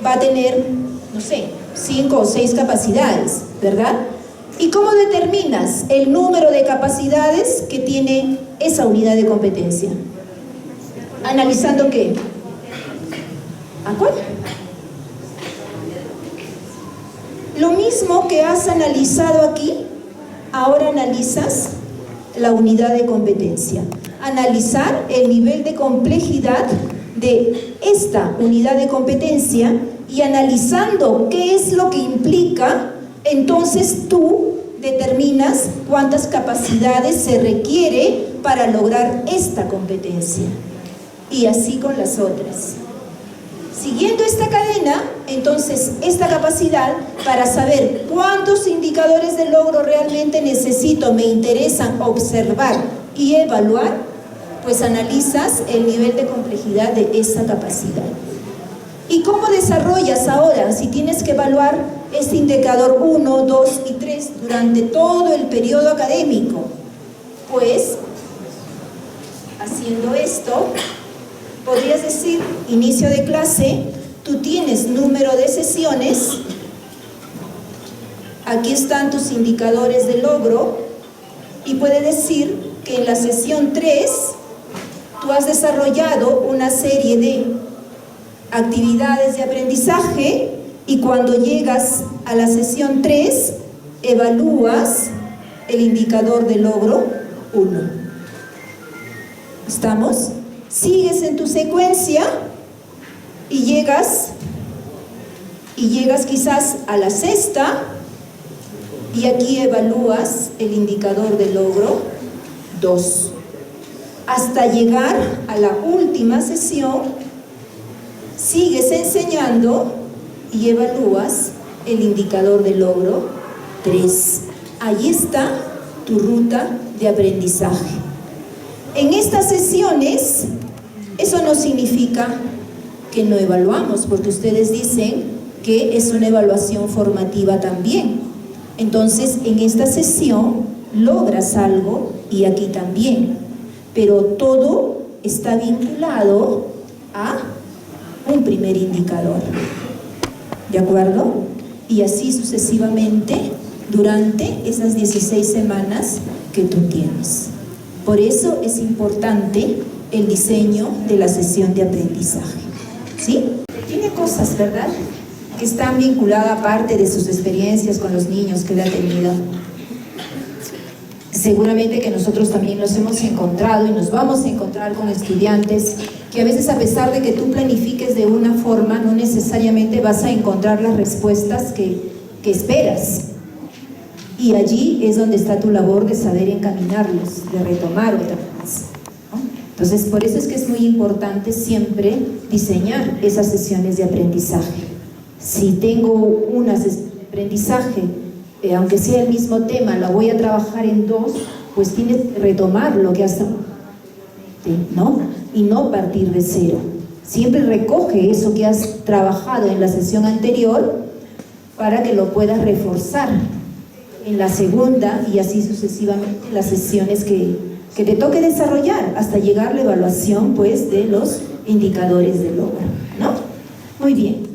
[SPEAKER 1] va a tener, no sé, 5 o 6 capacidades, ¿verdad? ¿Y cómo determinas el número de capacidades que tiene esa unidad de competencia? ¿Analizando qué? ¿A cuál? Lo mismo que has analizado aquí, ahora analizas la unidad de competencia. Analizar el nivel de complejidad de esta unidad de competencia y analizando qué es lo que implica, entonces tú determinas cuántas capacidades se requiere para lograr esta competencia. Y así con las otras. Siguiendo esta cadena, entonces esta capacidad, para saber cuántos indicadores de logro realmente necesito, me interesan observar y evaluar, pues analizas el nivel de complejidad de esa capacidad. ¿Y cómo desarrollas ahora, si tienes que evaluar este indicador 1, 2 y 3 durante todo el periodo académico? Pues, haciendo esto, podrías decir, inicio de clase, tú tienes número de sesiones, aquí están tus indicadores de logro, y puede decir que en la sesión 3 tú has desarrollado una serie de actividades de aprendizaje y cuando llegas a la sesión 3 evalúas el indicador de logro 1. ¿Estamos? Sigues en tu secuencia y llegas quizás a la sexta y aquí evalúas el indicador de logro 2. Hasta llegar a la última sesión, sigues enseñando y evalúas el indicador de logro 3. Ahí está tu ruta de aprendizaje. En estas sesiones, eso no significa que no evaluamos, porque ustedes dicen que es una evaluación formativa también. Entonces, en esta sesión logras algo y aquí también, pero todo está vinculado a un primer indicador. ¿De acuerdo? Y así sucesivamente durante esas 16 semanas que tú tienes. Por eso es importante el diseño de la sesión de aprendizaje. ¿Sí? Tiene cosas, ¿verdad?, que están vinculadas a parte de sus experiencias con los niños que él ha tenido. Seguramente que nosotros también nos hemos encontrado y nos vamos a encontrar con estudiantes que a veces, a pesar de que tú planifiques de una forma, no necesariamente vas a encontrar las respuestas que esperas. Y allí es donde está tu labor de saber encaminarlos, de retomar otra vez, ¿no? Entonces, por eso es que es muy importante siempre diseñar esas sesiones de aprendizaje. Si tengo una sesión de aprendizaje, aunque sea el mismo tema, la voy a trabajar en 2, pues tienes que retomar lo que has trabajado, ¿no? Y no partir de cero. Siempre recoge eso que has trabajado en la sesión anterior para que lo puedas reforzar en la segunda y así sucesivamente en las sesiones que te toque desarrollar hasta llegar a la evaluación, pues, de los indicadores de logro, ¿no? Muy bien.